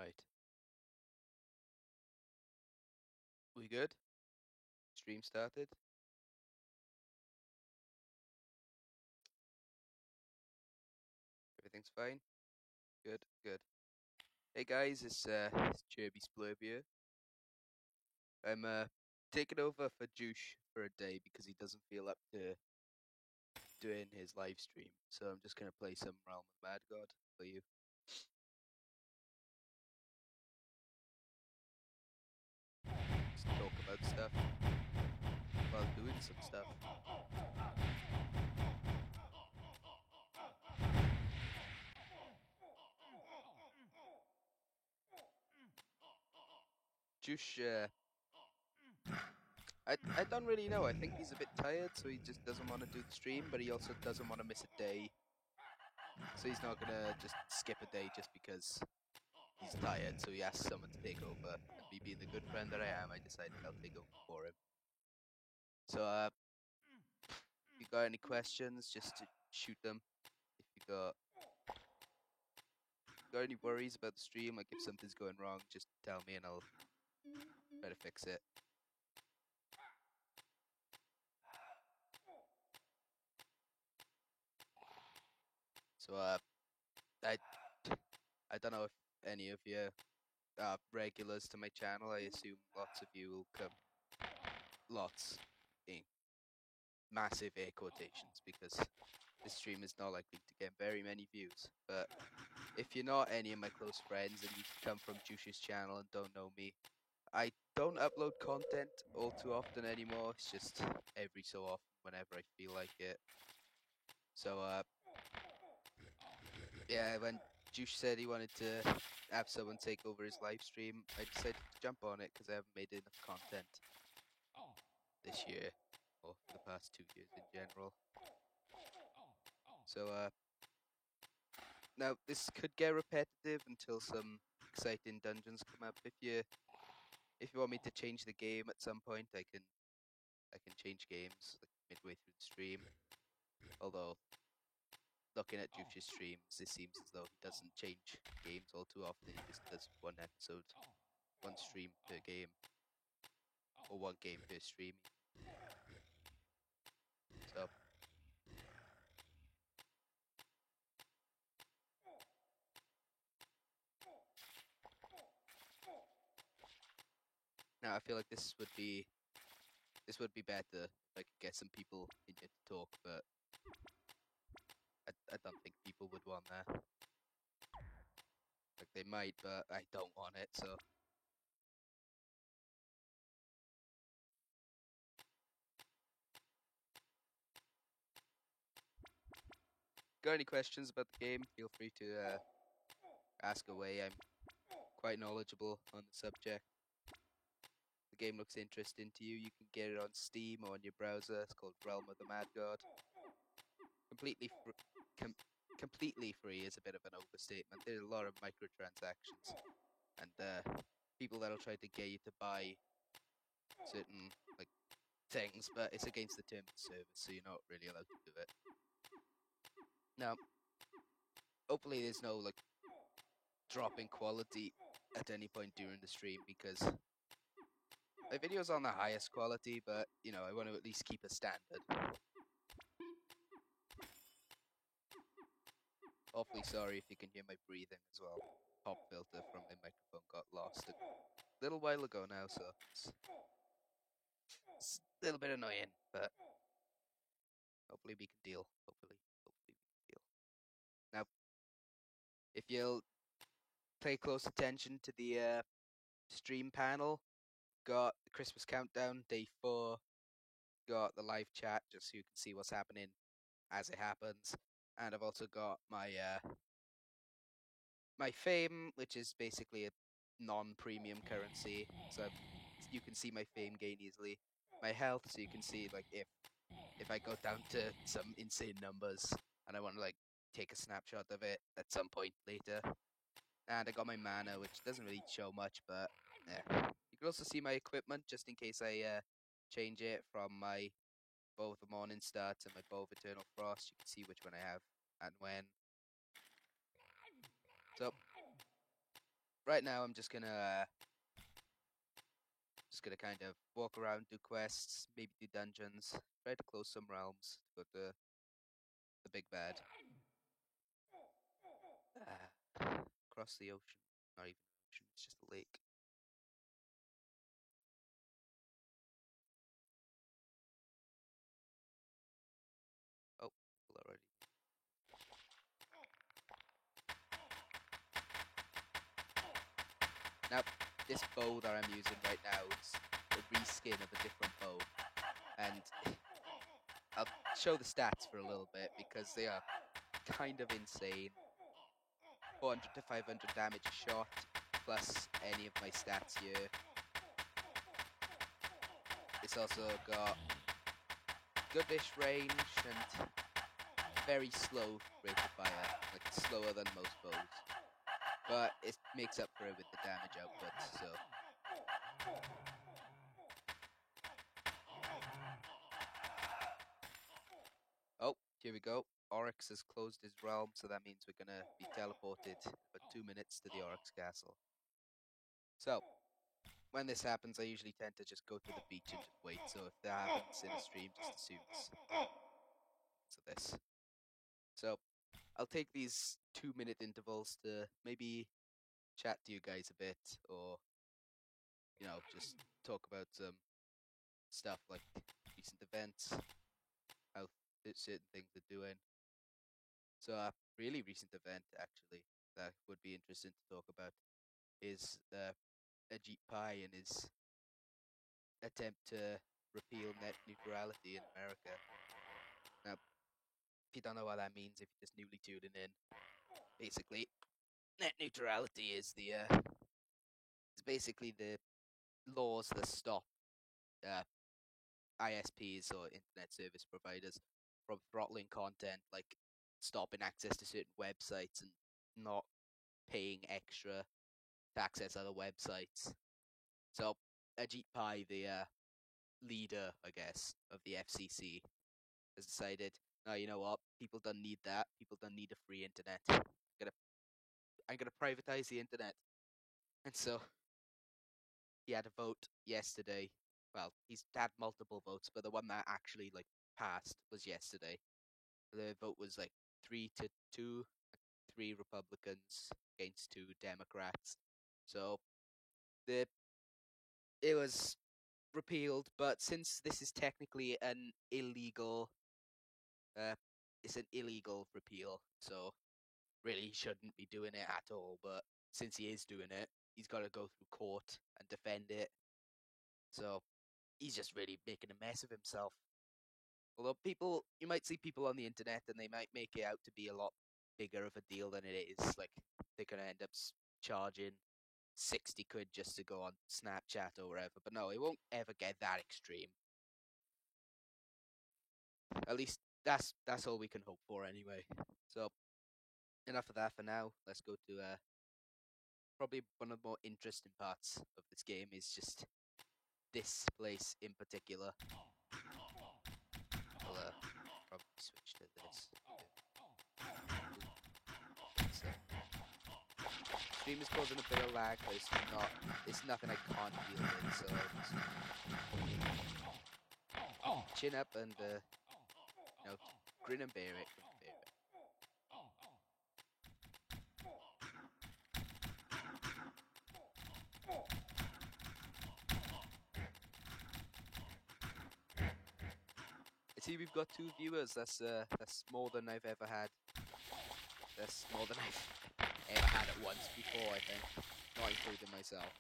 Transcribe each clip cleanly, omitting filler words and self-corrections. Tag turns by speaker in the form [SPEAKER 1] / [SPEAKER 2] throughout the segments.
[SPEAKER 1] Right. We good? Stream started? Everything's fine? Good, good. Hey guys, it's Cherby Splurb here. I'm taking over for Juice for a day because he doesn't feel up to doing his live stream. So I'm just gonna play some Realm of Mad God for you. Just talk about stuff while doing some stuff. Juice, I don't really know. I think he's a bit tired, so he just doesn't want to do the stream, but he also doesn't want to miss a day. So he's not gonna just skip a day just because he's tired. So he asked someone to take over, and me being the good friend that I am, I decided I'll take over for him. So if you got any questions, just to shoot them. If you got any worries about the stream, like if something's going wrong, just tell me and I'll try to fix it. So I don't know if any of you are regulars to my channel. I assume lots of you will come. Lots in massive air quotations because this stream is not likely to get very many views. But if you're not any of my close friends and you come from Juice's channel and don't know me, I don't upload content all too often anymore. It's just every so often whenever I feel like it. So yeah, when Juice said he wanted to have someone take over his live stream, I decided to jump on it because I haven't made enough content this year or for the past 2 years in general. So now this could get repetitive until some exciting dungeons come up. If you want me to change the game at some point, I can change games like midway through the stream. Although looking at Juice's streams, it seems as though he doesn't change games all too often. He just does one episode, one stream per game, or one game per stream. So now I feel like this would be better if I could get some people in here to talk, but I don't think people would want that. Like they might, but I don't want it, so. Got any questions about the game, feel free to ask away. I'm quite knowledgeable on the subject. The game looks interesting to you. You can get it on Steam or on your browser. It's called Realm of the Mad God. Completely free is a bit of an overstatement. There's a lot of microtransactions and people that'll try to get you to buy certain like things, but it's against the terms of service, so you're not really allowed to do it. Now, hopefully there's no like drop in quality at any point during the stream because my video's on the highest quality, but you know I want to at least keep a standard. Awfully sorry if you can hear my breathing as well. Pop filter from the microphone got lost a little while ago now, so it's a little bit annoying, but hopefully we can deal. Hopefully we can deal. Now, if you'll pay close attention to the stream panel, got the Christmas countdown, day 4, got the live chat just so you can see what's happening as it happens, and I've also got my my fame, which is basically a non-premium currency, so you can see my fame gain easily. My health, so you can see like if I go down to some insane numbers and I want to like take a snapshot of it at some point later. And I got my mana, which doesn't really show much, but yeah. You can also see my equipment just in case I change it from my Bow of the Morning Star to my Bow of Eternal Frost. You can see which one I have and when. So right now I'm just gonna kind of walk around, do quests, maybe do dungeons, try to close some realms, go to the big bad. Across the ocean. Not even an ocean, it's just a lake. Oh, people already. Now, this bow that I'm using right now is a reskin of a different bow. And I'll show the stats for a little bit because they are kind of insane. 400 to 500 damage a shot, plus any of my stats here. It's also got goodish range and very slow rate of fire, like slower than most bows. But it makes up for it with the damage output, so. Oh, here we go. Oryx has closed his realm, so that means we're gonna be teleported for 2 minutes to the Oryx castle. So, when this happens, I usually tend to just go to the beach and just wait, so if that happens in a stream, just assume it's this. So, I'll take these 2-minute intervals to maybe chat to you guys a bit, or, you know, just talk about some stuff like recent events, how certain things are doing. So a really recent event, actually, that would be interesting to talk about is Ajit Pai and his attempt to repeal net neutrality in America. Now, if you don't know what that means, if you're just newly tuning in, basically, net neutrality is it's basically the laws that stop ISPs or internet service providers from throttling content, like stopping access to certain websites and not paying extra to access other websites. So Ajit Pai, the leader, I guess, of the FCC, has decided, no, you know what? People don't need that. People don't need a free internet. I'm gonna privatize the internet. And so he had a vote yesterday. Well, he's had multiple votes, but the one that actually like passed was yesterday. The vote was like 3-2, 3 Republicans against 2 Democrats. So it was repealed, but since this is technically an illegal, it's an illegal repeal, so really he shouldn't be doing it at all. But since he is doing it, he's got to go through court and defend it. So he's just really making a mess of himself. Although you might see people on the internet and they might make it out to be a lot bigger of a deal than it is. Like they're gonna end up charging 60 quid just to go on Snapchat or whatever. But no, it won't ever get that extreme. At least that's all we can hope for anyway. So enough of that for now. Let's go to probably one of the more interesting parts of this game is just this place in particular. I'll probably switch to this. So, stream is causing a bit of lag, but it's nothing I can't deal with. So just chin up and you know, grin and bear it. I see we've got 2 viewers. That's more than I've ever had. That's more than I've ever had at once before, I think. Not including myself.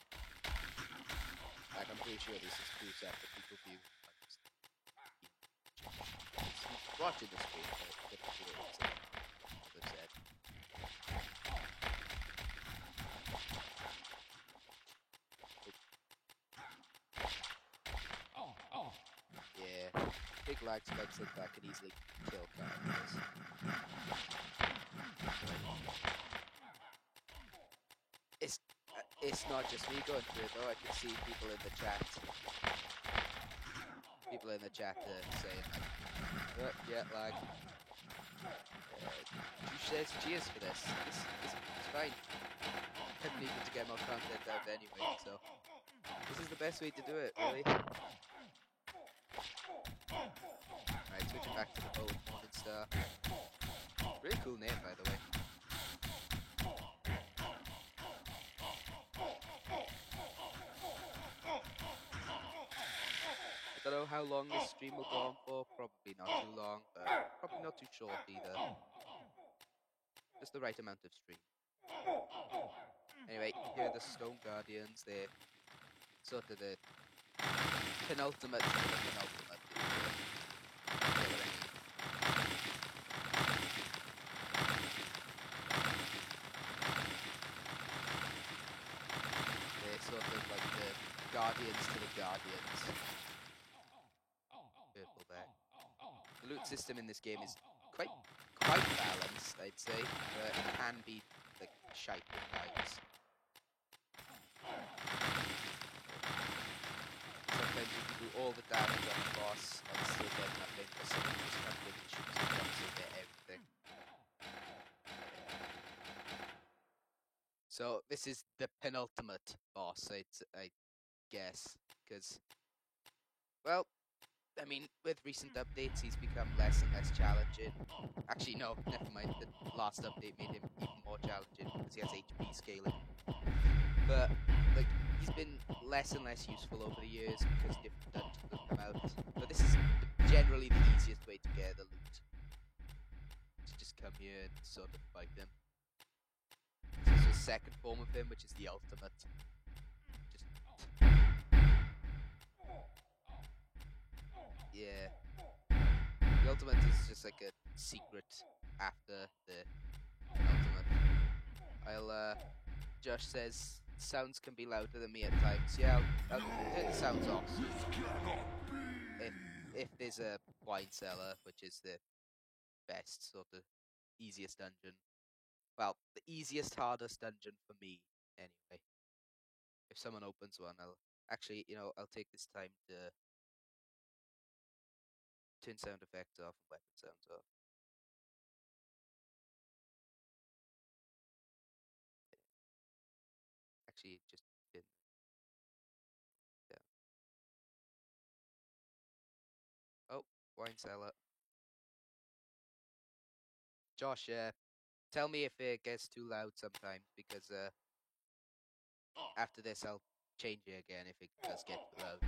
[SPEAKER 1] Like, I'm pretty sure this is 2 separate people view. Watching the stream, but different viewers, as I've said. Yeah, big lag spikes like that can easily kill characters. It's not just me going through it though. I can see people in the chat. People in the chat saying like, yeah, lag. She says cheers for this. It's fine. I needed to get more content out anyway, so this is the best way to do it, really. Alright, switching back to the bow with Morningstar. Really cool name, by the way. I don't know how long this stream will go on for, probably not too long, but probably not too short either. Just the right amount of stream. Anyway, here are the Stone Guardians. They're sort of the penultimate to the penultimate. You get what I mean? They're sort of like the guardians to the guardians. Purple there. The loot system in this game is quite balanced, I'd say, but it can be like shite at times. Sometimes you can do all the damage on the boss and still get nothing, but someone just comes in and shoots you once and get everything. So this is the penultimate boss, I guess, because, well, I mean, with recent updates, he's become less and less challenging. Actually, no, never mind. The last update made him even more challenging because he has HP scaling. But, like, he's been less and less useful over the years because different dungeons have come out. But this is generally the easiest way to get the loot. To just come here and sort of fight him. This is the second form of him, which is the ultimate. Just... yeah. The ultimate is just like a secret after the ultimate. Josh says, sounds can be louder than me at times. Yeah, I'll turn the sounds off. If there's a wine cellar, which is the best, sort of easiest dungeon. Well, the easiest, hardest dungeon for me, anyway. If someone opens one, I'll take this time to turn sound effects off and weapon sounds off. Actually, just turn down. Oh, wine cellar. Josh, tell me if it gets too loud sometimes, because after this I'll change it again if it does get too loud.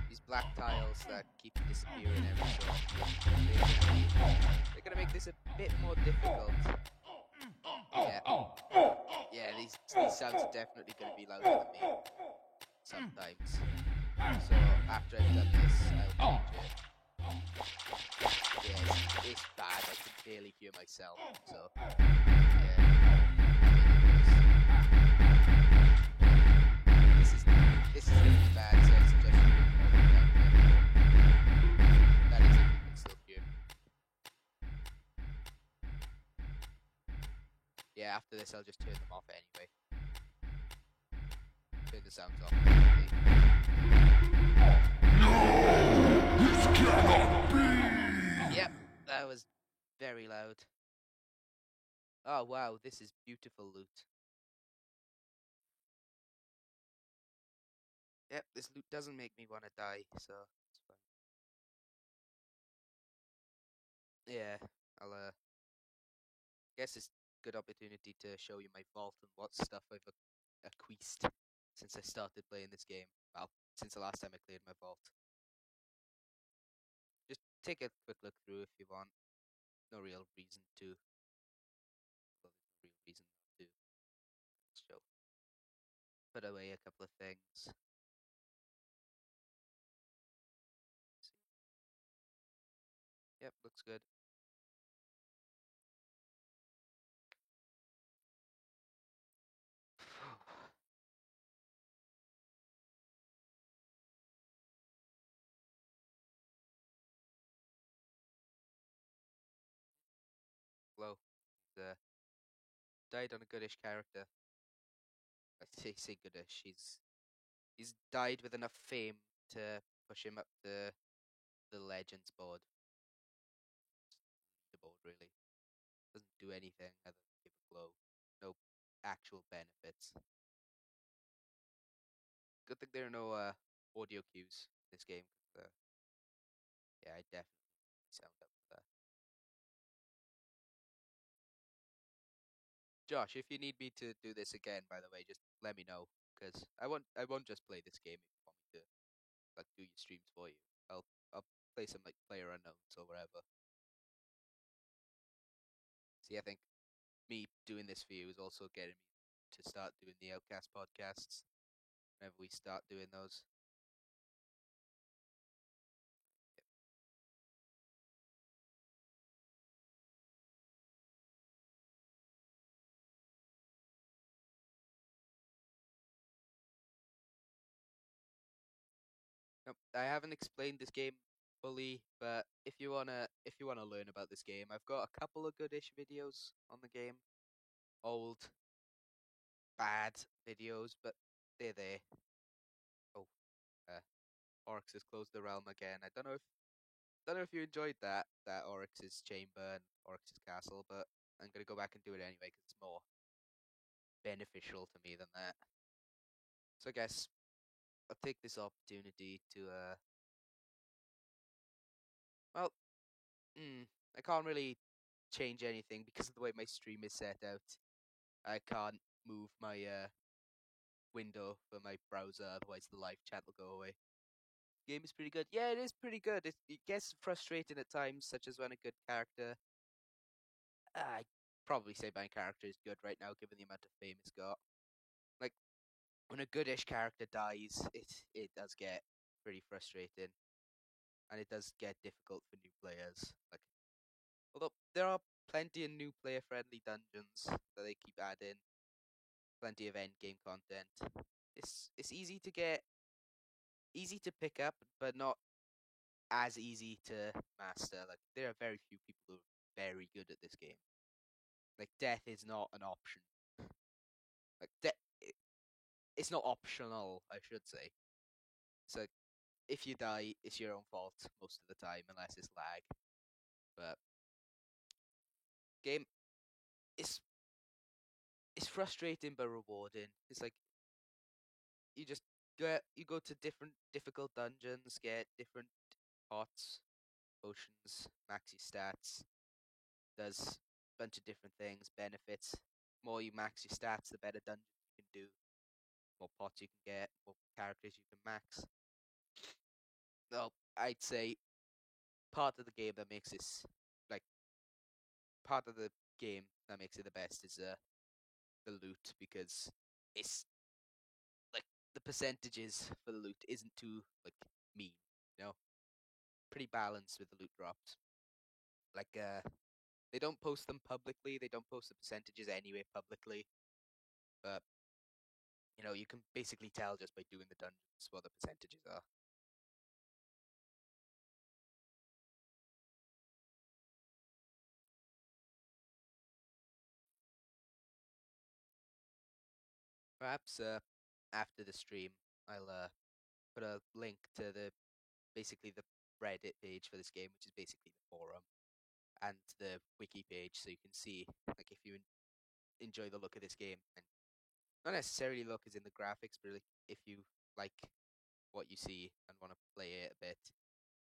[SPEAKER 1] These black tiles that keep disappearing every so often, they're gonna make this a bit more difficult. Yeah, these sounds are definitely gonna be louder than me sometimes. So after I've done this, I'll change it. Yeah, it's bad. I can barely hear myself. So yeah, this is really bad. So I suggest you don't hold it down there. That is if you can still hear. Yeah, after this, I'll just turn them off anyway. Turn the sounds off. No, this cannot be. Yep, that was very loud. Oh wow, this is beautiful loot. Yep, this loot doesn't make me want to die, so it's fine. Yeah, I'll guess it's a good opportunity to show you my vault and what stuff I've acquised since I started playing this game. Well, since the last time I cleared my vault. Just take a quick look through if you want. No real reason to. Well, there's no real reason not to. Show. Put away a couple of things. Yep, looks good. Glow. Died on a goodish character. I say goodish. He's died with enough fame to push him up the Legends board. The board really doesn't do anything other than give a glow. No actual benefits. Good thing there are no audio cues in this game. 'Cause, yeah, I definitely sound up for that. Josh, if you need me to do this again, by the way, just let me know, because I won't just play this game if you want me to like do your streams for you. I'll play some like Player Unknowns or whatever. See, I think me doing this for you is also getting me to start doing the Outcast podcasts whenever we start doing those. Nope, I haven't explained this game fully, but if you wanna learn about this game, I've got a couple of goodish videos on the game. Old, bad videos, but they're there. Oh, uh, Oryx has closed the realm again. I don't know if you enjoyed that Oryx's chamber and Oryx's castle, but I'm gonna go back and do it anyway because it's more beneficial to me than that. So I guess I'll take this opportunity to well, I can't really change anything because of the way my stream is set out. I can't move my window for my browser, otherwise the live chat will go away. Game is pretty good. Yeah, it is pretty good. It gets frustrating at times, such as when a good character. I probably say my character is good right now, given the amount of fame it's got. Like when a goodish character dies, it does get pretty frustrating, and it does get difficult for new players. Like although there are plenty of new player friendly dungeons that they keep adding, plenty of end game content. It's easy to pick up, but not as easy to master. Like there are very few people who are very good at this game. Like death is not an option. Like it's not optional, I should say. So if you die, it's your own fault most of the time, unless it's lag. But game, it's it's frustrating but rewarding. It's like you just you go to different difficult dungeons, get different pots, potions, max your stats, does a bunch of different things, benefits. More you max your stats, the better dungeons you can do, more pots you can get, more characters you can max. Well, I'd say part of the game that makes this like part of the game that makes it the best is the loot, because it's like the percentages for the loot isn't too like mean, you know, pretty balanced with the loot drops. Like they don't post them publicly, they don't post the percentages anyway publicly, but you can basically tell just by doing the dungeons what the percentages are. Perhaps after the stream, I'll put a link to basically the Reddit page for this game, which is basically the forum, and the wiki page, so you can see like if you enjoy the look of this game, and not necessarily look as in the graphics, but like if you like what you see and want to play it a bit,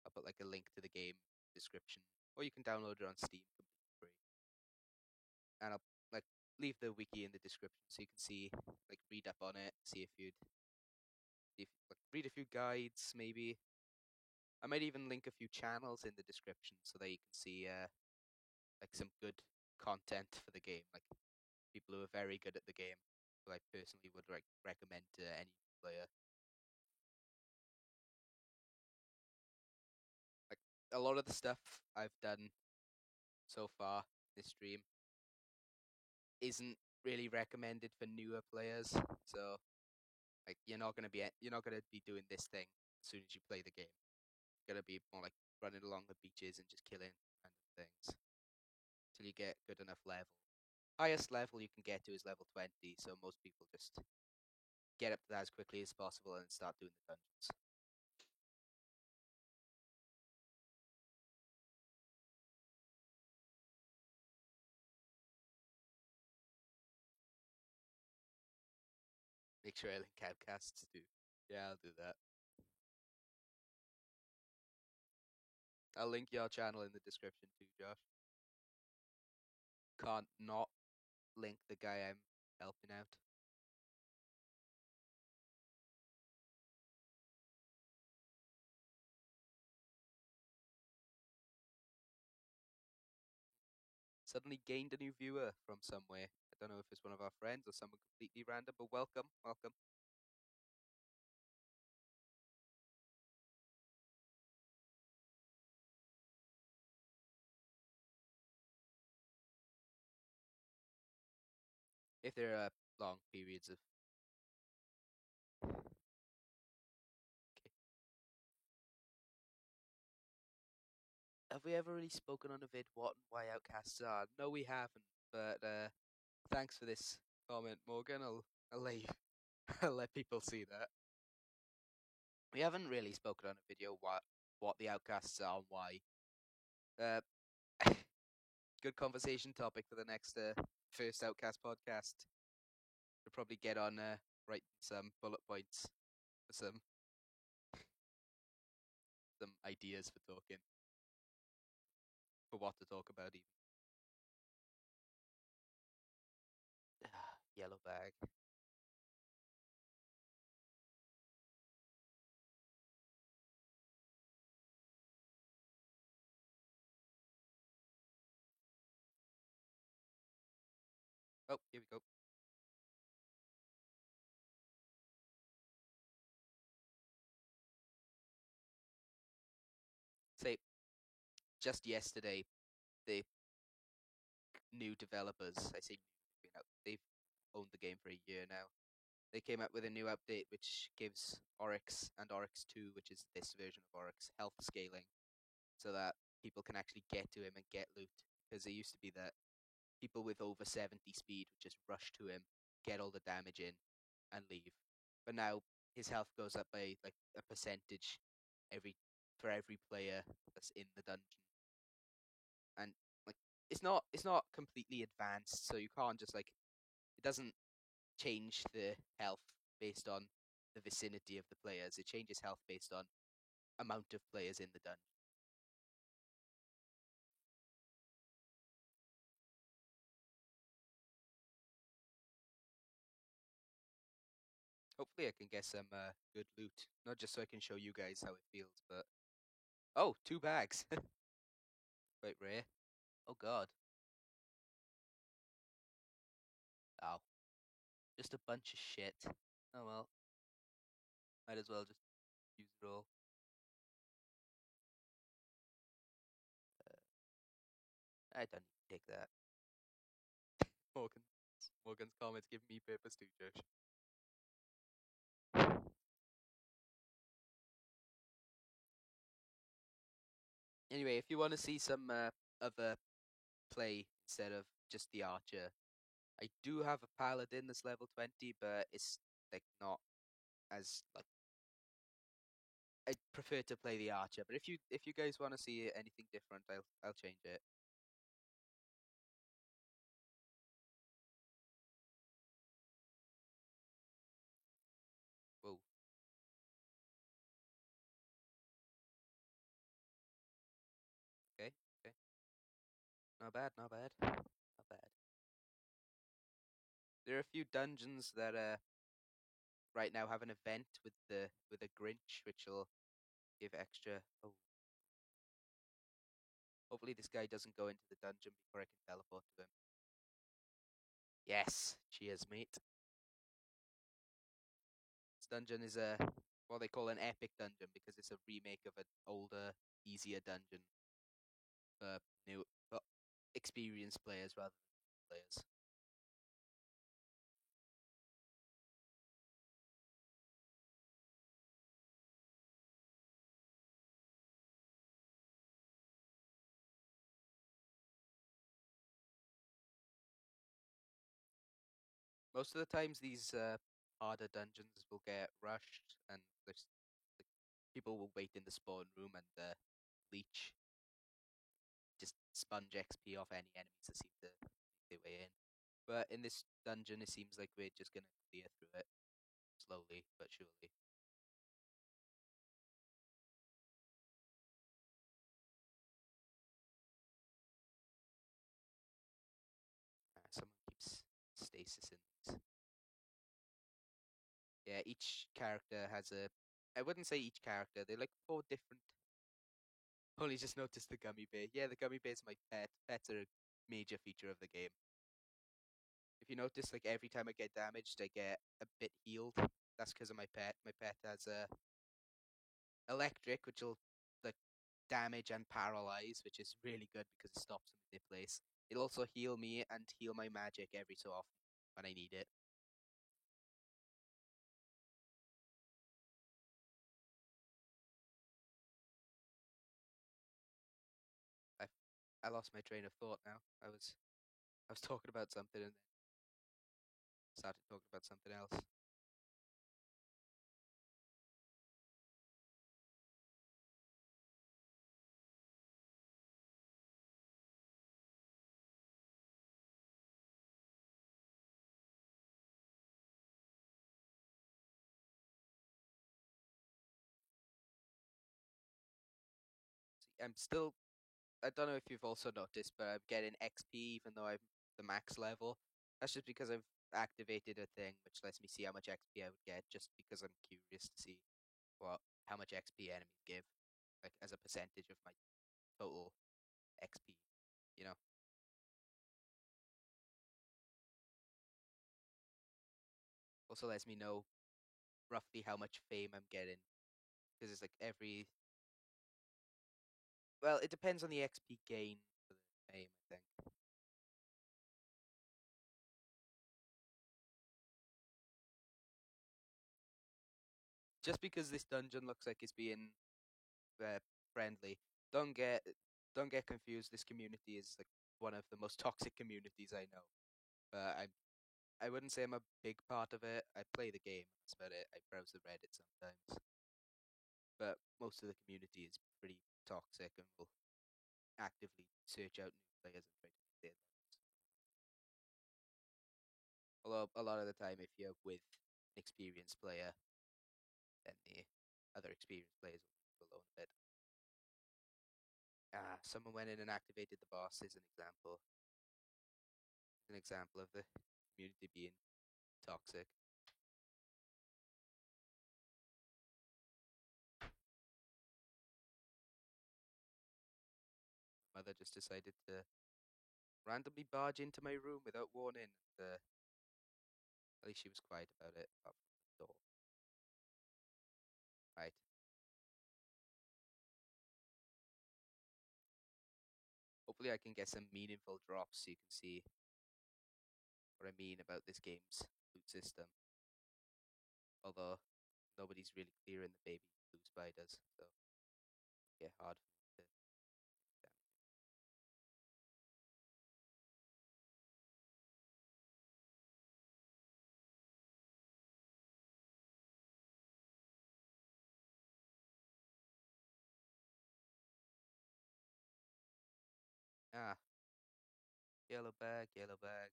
[SPEAKER 1] I'll put like a link to the game description, or you can download it on Steam completely free. And I'll like leave the wiki in the description so you can see like read up on it, see if like read a few guides maybe. I might even link a few channels in the description so that you can see like some good content for the game, like people who are very good at the game, who I personally would like recommend to any player. Like a lot of the stuff I've done so far this stream isn't really recommended for newer players. So like you're not gonna be doing this thing as soon as you play the game. You're gonna be more like running along the beaches and just killing kind of things till you get good enough level. Highest level you can get to is level 20, so most people just get up to that as quickly as possible and start doing the dungeons. make sure I link outcasts too. Yeah, I'll do that. I'll link your channel in the description too, Josh. Can't not link the guy I'm helping out. Suddenly gained a new viewer from somewhere. I don't know if it's one of our friends or someone completely random, but welcome, welcome. If there are long periods of. Okay. Have we ever really spoken on a vid what and why outcasts are? No, we haven't. But thanks for this comment, Morgan. I'll let you, I'll let people see that. We haven't really spoken on a video what the outcasts are and why. Uh, good conversation topic for the next first Outcast podcast. We'll probably get on writing some bullet points for some ideas for talking, for what to talk about even. Yellow bag. Oh, here we go. Say, just yesterday, the new developers, I say they've owned the game for a year now. They came out with a new update which gives Oryx and Oryx 2, which is this version of Oryx, health scaling, so that people can actually get to him and get loot. Because it used to be that people with over 70 speed would just rush to him, get all the damage in, and leave. But now his health goes up by like a percentage every for every player that's in the dungeon, and like it's not completely advanced, so you can't just like it doesn't change the health based on the vicinity of the players. It changes health based on amount of players in the dungeon. Hopefully, I can get some good loot, not just so I can show you guys how it feels, but oh, 2 bags, quite rare. Oh God, oh, just a bunch of shit. Oh well, might as well just use it all. I don't need to take that. Morgan, Morgan's comments give me purpose too, Josh. Anyway, if you want to see some other play instead of just the archer, I do have a paladin that's level 20, but it's like not as like I prefer to play the archer. But if you guys want to see anything different, I'll change it. Whoa. Okay. Okay. Not bad. Not bad. Not bad. There are a few dungeons that right now have an event with a Grinch, which will give extra. Oh, hopefully this guy doesn't go into the dungeon before I can teleport to him. Yes, cheers, mate. This dungeon is a what they call an epic dungeon because it's a remake of an older, easier dungeon for new, for experienced players rather than players. Most of the times, these harder dungeons will get rushed, and there's like, people will wait in the spawn room and leech, just sponge XP off any enemies that seem to make their way in. But in this dungeon, it seems like we're just gonna clear through it. slowly but surely. Someone keeps stasis in these. Yeah, each character has a. I wouldn't say each character. They're like four different. Only just noticed the gummy bear. Yeah, the gummy bear's my pet. Pets are a major feature of the game. If you notice, like every time I get damaged, I get a bit healed. That's because of my pet. My pet has a electric, which will like damage and paralyze, which is really good because it stops them in their place. It'll also heal me and heal my magic every so often when I need it. I I lost my train of thought now. I was talking about something and then started talking about something else. I'm still. I don't know if you've also noticed, but I'm getting XP even though I'm the max level. That's just because I've activated a thing which lets me see how much XP I would get, just because I'm curious to see what how much XP enemies give, like as a percentage of my total XP. You know. Also lets me know roughly how much fame I'm getting because it's like every. Well, it depends on the XP gain for the fame, I think. Just because this dungeon looks like it's being uh, friendly, don't get don't get confused. This community is like one of the most toxic communities I know. I wouldn't say I'm a big part of it. I play the game, that's about it. I browse the Reddit sometimes, but most of the community is pretty toxic and will actively search out new players and try to steal them. Although a lot of the time, if you're with an experienced player, then the other experienced players will alone a bit. Someone went in and activated the boss is an example of the community being toxic. Mother just decided to randomly barge into my room without warning. At least she was quiet about it, apart from the door. Right. Hopefully, I can get some meaningful drops so you can see what I mean about this game's loot system. Although nobody's really clearing the baby blue spiders, so yeah, hard for me to understand. Ah, yellow bag, yellow bag.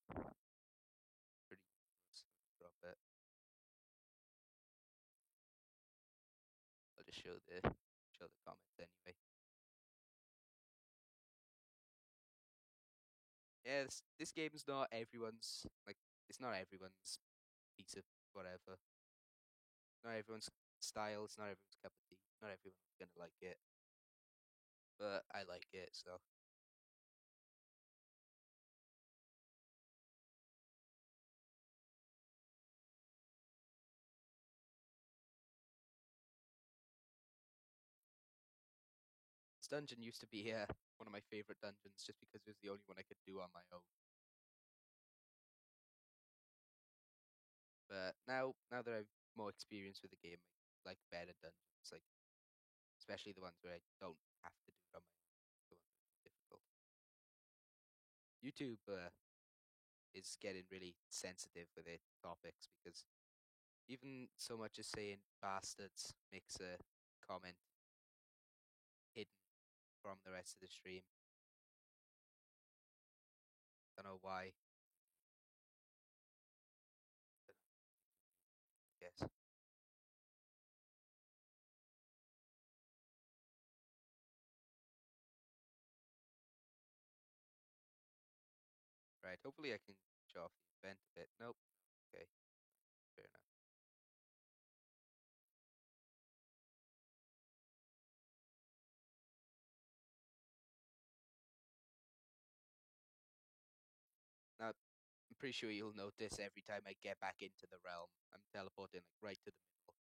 [SPEAKER 1] Pretty useless. Drop it. I'll just show the comments anyway. Yeah, this game's not everyone's like it's not everyone's piece of whatever. Not everyone's style. It's not everyone's cup of tea. Not everyone's gonna like it, but I like it. So this dungeon used to be one of my favorite dungeons, just because it was the only one I could do on my own. But now that I've more experience with the game, I like better dungeons, like especially the ones where I don't have to do it on my own. The ones that are difficult. YouTube is getting really sensitive with its topics because even so much as saying bastards makes a comment hidden from the rest of the stream. Don't know why. I guess. Hopefully I can show off the event a bit. Nope. Okay, fair enough. Now, I'm pretty sure you'll notice every time I get back into the realm, I'm teleporting like right to the middle,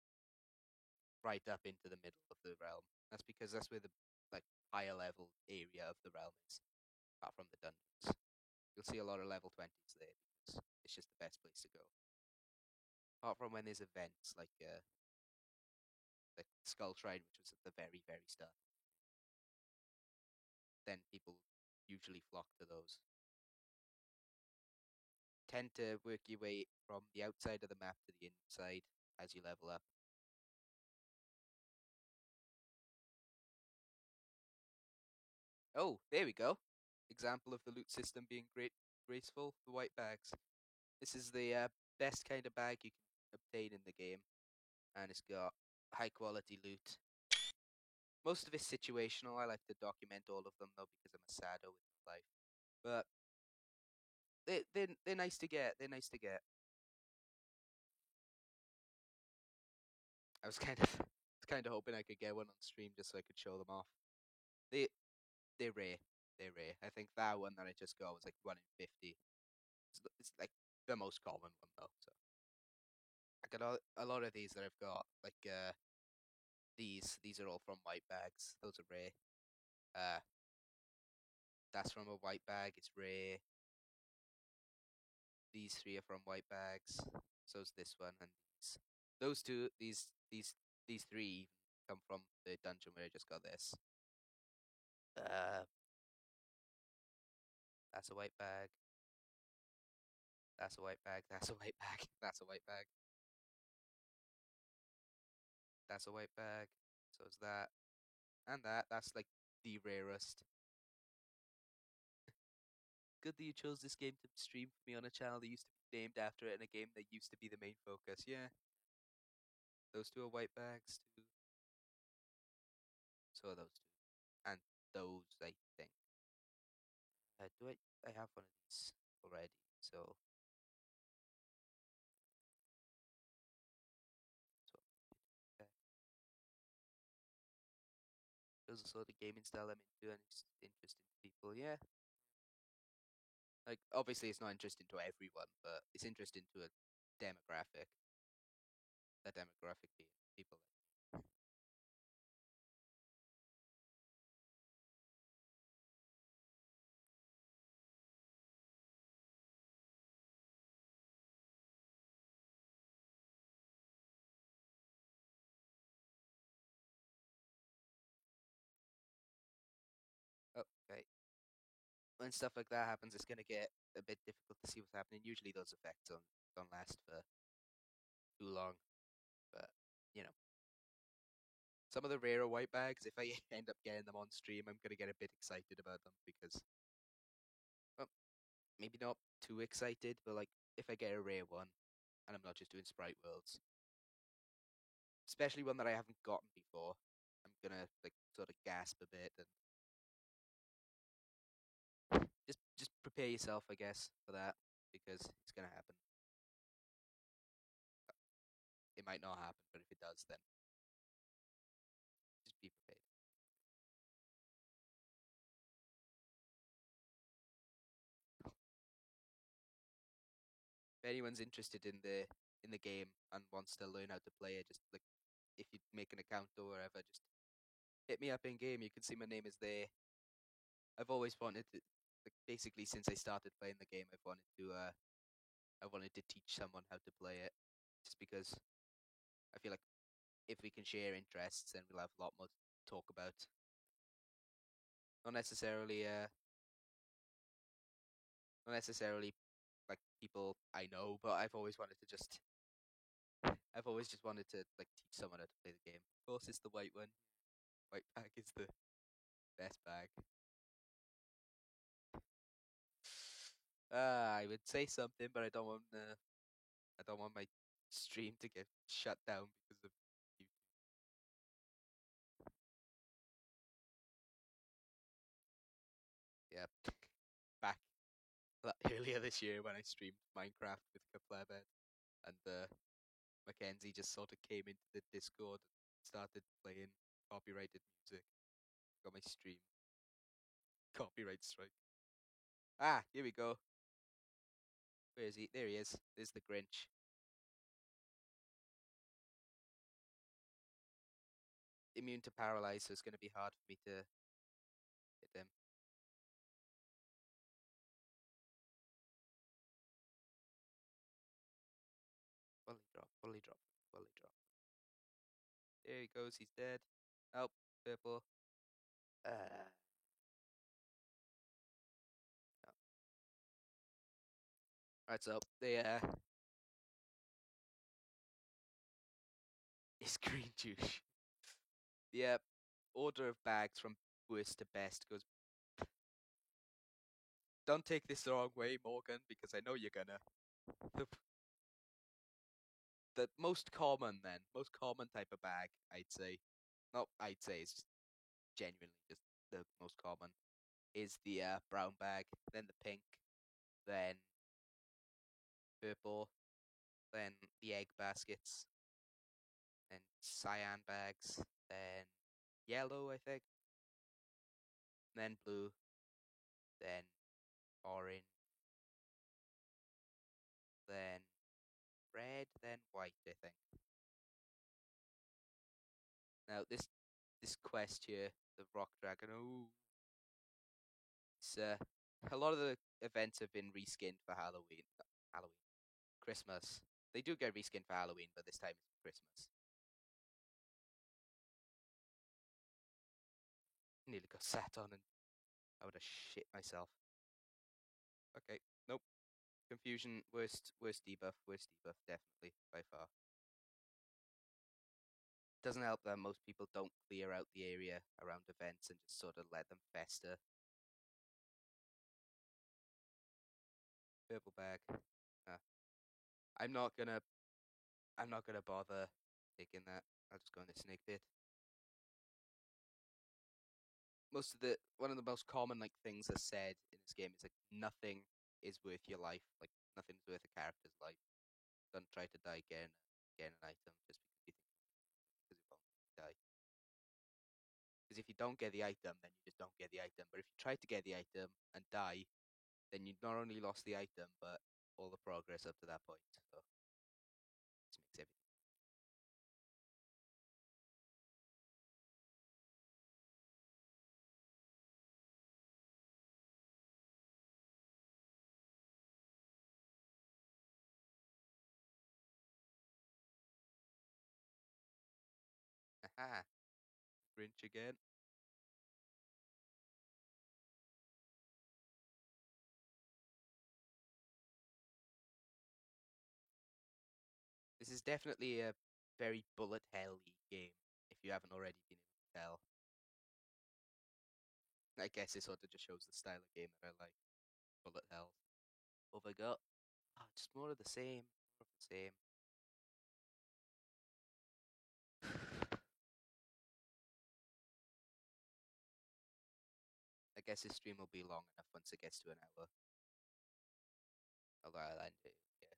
[SPEAKER 1] right up into the middle of the realm. That's because that's where the like higher level area of the realm is, apart from the dungeons. You'll see a lot of level 20s there because it's just the best place to go. Apart from when there's events like Skull Shrine, which was at the very, very start. Then people usually flock to those. Tend to work your way from the outside of the map to the inside as you level up. Oh, there we go. Example of the loot system being graceful. The white bags. This is the best kind of bag you can obtain in the game, and it's got high quality loot. Most of it's situational. I like to document all of them though because I'm a sado with my life. But they're nice to get. They're nice to get. I was kind of hoping I could get one on stream just so I could show them off. They they're rare. They're rare. I think that one that I just got was like 1 in 50. It's like the most common one though. So I got a lot of these that I've got. Like these are all from white bags. Those are rare. Uh, that's from a white bag. It's rare. These three are from white bags. So's this one and these. Those two. These three come from the dungeon where I just got this. Uh, that's a white bag. That's a white bag. That's a white bag. That's a white bag. That's a white bag. So is that and that. That's like the rarest. Good that you chose this game to stream for me on a channel that used to be named after it in a game that used to be the main focus. Yeah, those two are white bags too. So are those two, and those I think. Do I have one of these already? So, so okay. Those are sort of gaming style I'm into, and it's interesting to people. Yeah, like obviously it's not interesting to everyone, but it's interesting to a demographic. That demographic being people. Okay, when stuff like that happens, it's gonna get a bit difficult to see what's happening. Usually, those effects don't last for too long, but you know, some of the rarer white bags, if I end up getting them on stream, I'm gonna get a bit excited about them because, well, maybe not too excited, but like if I get a rare one, and I'm not just doing sprite worlds, especially one that I haven't gotten before, I'm gonna like sort of gasp a bit and just prepare yourself, I guess, for that because it's gonna happen. It might not happen, but if it does, then just be prepared. If anyone's interested in the game and wants to learn how to play it, just like if you make an account or whatever, just hit me up in game. You can see my name is there. I've always wanted to, like, basically since I started playing the game, I wanted to teach someone how to play it, just because I feel like if we can share interests, then we'll have a lot more to talk about. Not necessarily, not necessarily like people I know, but I've always just wanted to like teach someone how to play the game. Of course, it's the white one. White bag is the best bag. I would say something, but I don't want my stream to get shut down because of YouTube. Yeah, back. earlier this year when I streamed Minecraft with Kaplebed, and Mackenzie just sort of came into the Discord and started playing copyrighted music. Got my stream copyright strike. Ah, here we go. Where is he? There he is. There's the Grinch. Immune to paralyze, so it's going to be hard for me to hit him. Fully drop, fully drop, fully drop. There he goes, he's dead. Oh, purple. No. Right, so the is green juice. The order of bags from worst to best goes. Don't take this the wrong way, Morgan, because I know you're gonna. The most common type of bag, I'd say. Not I'd say, it's just genuinely just the most common is the brown bag, then the pink, then purple, then the egg baskets, then cyan bags, then yellow, I think, then blue, then orange, then red, then white, I think. Now this quest here, the rock dragon, it's a lot of the events have been reskinned for Halloween. Halloween, Christmas. They do get reskinned for Halloween, but this time it's for Christmas. Nearly got sat on and I would have shit myself. Okay, nope. Confusion, worst debuff, definitely, by far. Doesn't help that most people don't clear out the area around events and just sort of let them fester. Purple bag. I'm not gonna bother taking that. I'll just go in the snake pit. One of the most common things that's said in this game is nothing is worth your life. Nothing's worth a character's life. Don't try to die again, get an item just because you think because it won't die. Because if you don't get the item, then you just don't get the item. But if you try to get the item and die, then you not only lost the item, but all the progress up to that point. So this makes everything. Haha, Grinch again. This is definitely a very bullet hell-y game, if you haven't already been able to tell. I guess it sort of just shows the style of game that I like. Bullet hell. What have I got? Oh, just more of the same. More of the same. I guess this stream will be long enough once it gets to an hour. Although I'll end it, yeah.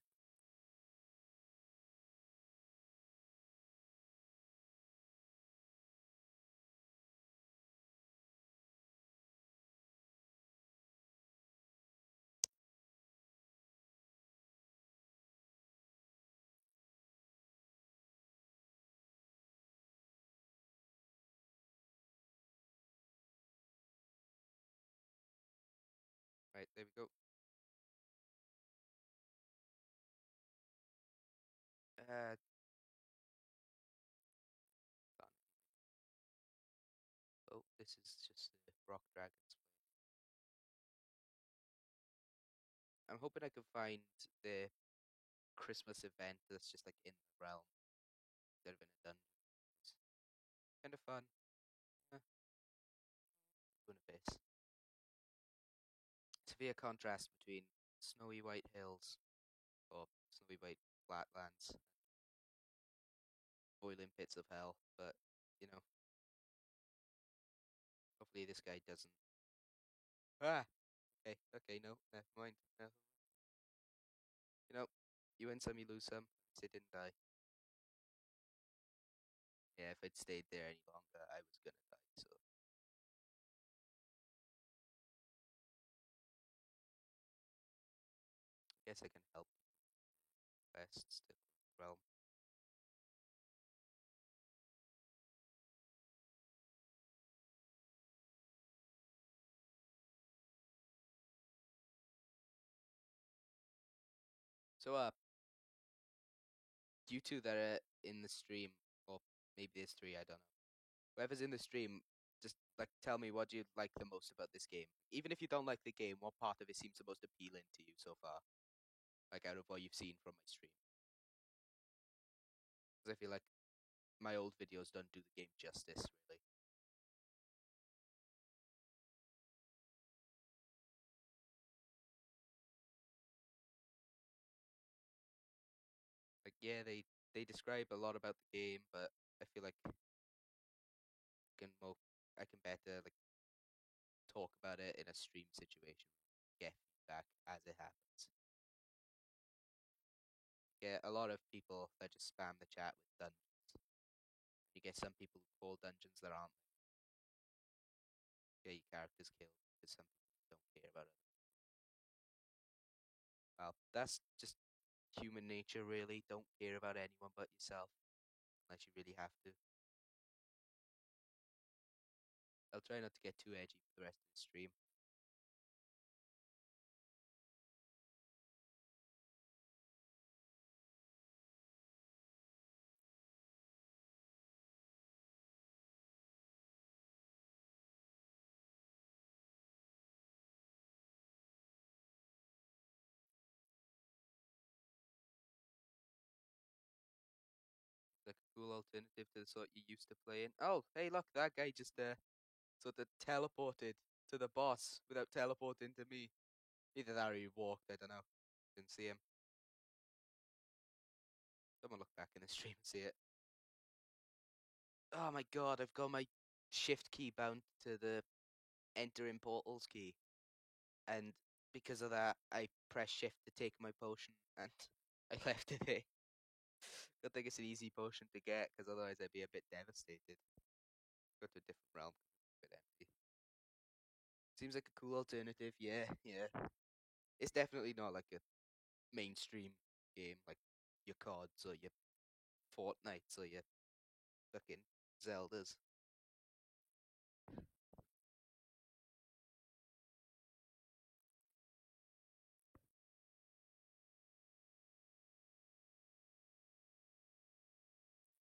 [SPEAKER 1] Right, there we go. Done. Oh, this is just the rock dragons. I'm hoping I can find the Christmas event that's just in the realm instead of in a dungeon. It's kind of fun. Doing a bit. Severe contrast between snowy white hills or snowy white flatlands, boiling pits of hell. But hopefully this guy doesn't. Ah, Okay, no, never mind. No. You know, you win some, you lose some. At least it didn't die. Yeah, if I'd stayed there any longer, I was gonna die. So I guess I can help best still. Realm. So you two that are in the stream, or maybe there's three, I don't know. Whoever's in the stream, just like tell me what you like the most about this game. Even if you don't like the game, what part of it seems the most appealing to you so far? Like out of what you've seen from my stream. Because I feel like my old videos don't do the game justice, really. Like yeah, they describe a lot about the game, but I feel like can more I can better like talk about it in a stream situation, get feedback as it happens. Get a lot of people that just spam the chat with dungeons. You get some people who call dungeons that aren't. Get your characters killed because some people don't care about it. Well, that's just human nature, really. Don't care about anyone but yourself unless you really have to. I'll try not to get too edgy for the rest of the stream. Like a cool alternative to the sort you used to play in. Oh, hey, look, that guy just sort of teleported to the boss without teleporting to me. Either that or he walked, I don't know. Didn't see him. Someone look back in the stream and see it. Oh my god, I've got my shift key bound to the entering portals key. And because of that, I pressed shift to take my potion and I left it there. Good thing it's an easy potion to get, because otherwise I'd be a bit devastated. Go to a different realm, a bit empty. Seems like a cool alternative, yeah, yeah. It's definitely not like a mainstream game like your CODs or your Fortnites or your fucking Zeldas.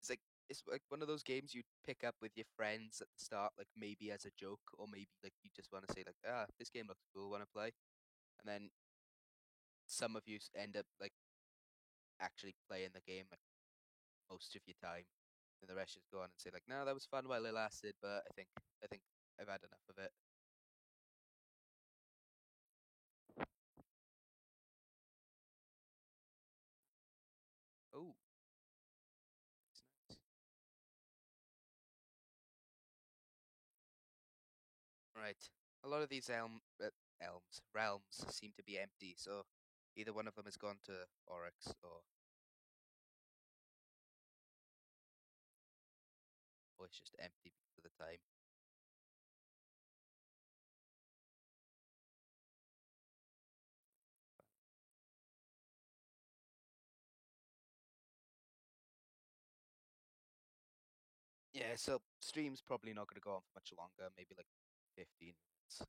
[SPEAKER 1] It's like it's like one of those games you pick up with your friends at the start, like maybe as a joke, or maybe like you just want to say like, ah, this game looks cool, want to play, and then some of you end up like actually playing the game like most of your time, and the rest just go on and say like, no, that was fun while it lasted, but I think I've had enough of it. Oh, that's nice. Right, a lot of these realms seem to be empty, so either one of them has gone to Oryx or it's just empty because of the time. Yeah, so stream's probably not going to go on for much longer, maybe like 15 minutes,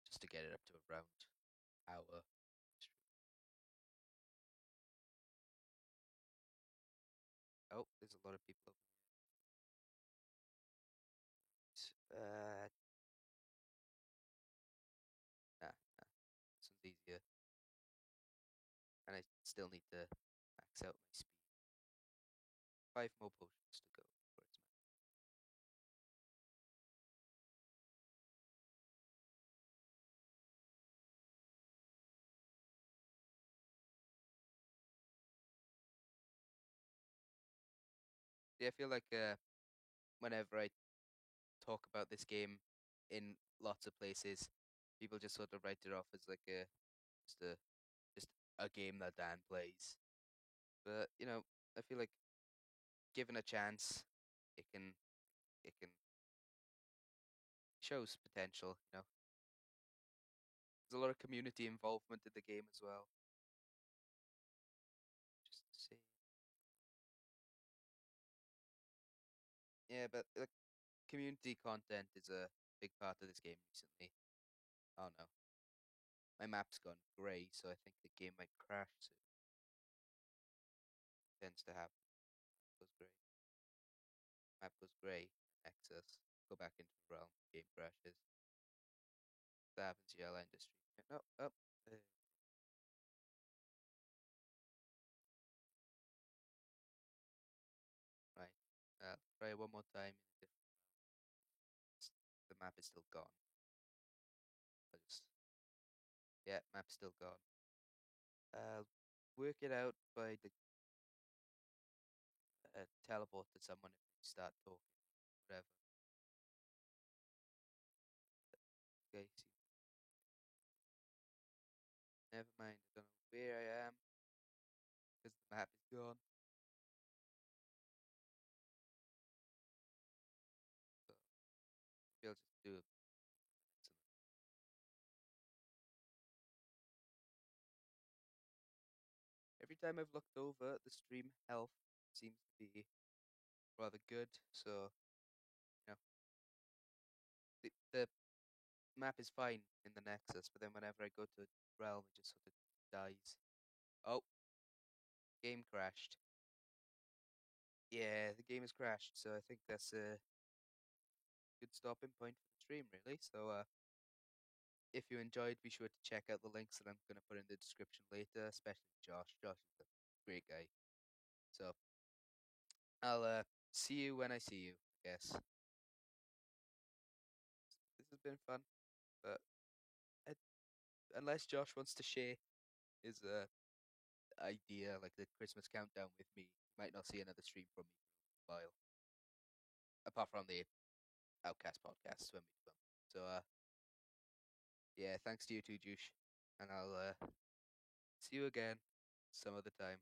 [SPEAKER 1] just to get it up to around hour. Oh, there's a lot of people over here. Nah, this one's easier, and I still need to max out my speed. 5 more potions to go before it's max. Yeah, I feel like whenever I talk about this game in lots of places, people just sort of write it off as like just a just a game that Dan plays. But I feel like given a chance, it can shows potential. There's a lot of community involvement in the game as well. Just to see. Yeah, but like community content is a big part of this game recently. Oh no, my map's gone grey, so I think the game might crash soon. Tends to happen. Goes grey. Map goes grey. Access. Go back into the realm. Game crashes. That happens to Yellow Industry. No, up. Right. Try it one more time. The map is still gone. I just Yeah, map's still gone. Work it out by the teleport to someone if you start talking. Whatever. Okay. See. Never mind. I don't know where I am because the map is gone. So maybe I'll just do it. Every time I've looked over, the stream health seems to be rather good. So you know, the map is fine in the Nexus, but then whenever I go to Realm, it just sort of dies. Oh, game crashed. Yeah, the game has crashed. So I think that's a good stopping point for the stream, really. So if you enjoyed, be sure to check out the links that I'm going to put in the description later, especially Josh. Josh is a great guy. So I'll see you when I see you, I guess. This has been fun, but I, unless Josh wants to share his idea, like the Christmas countdown with me, you might not see another stream from me for a while. Apart from the Outcast podcast when we film. So yeah, thanks to you too, Juice. And I'll see you again some other time.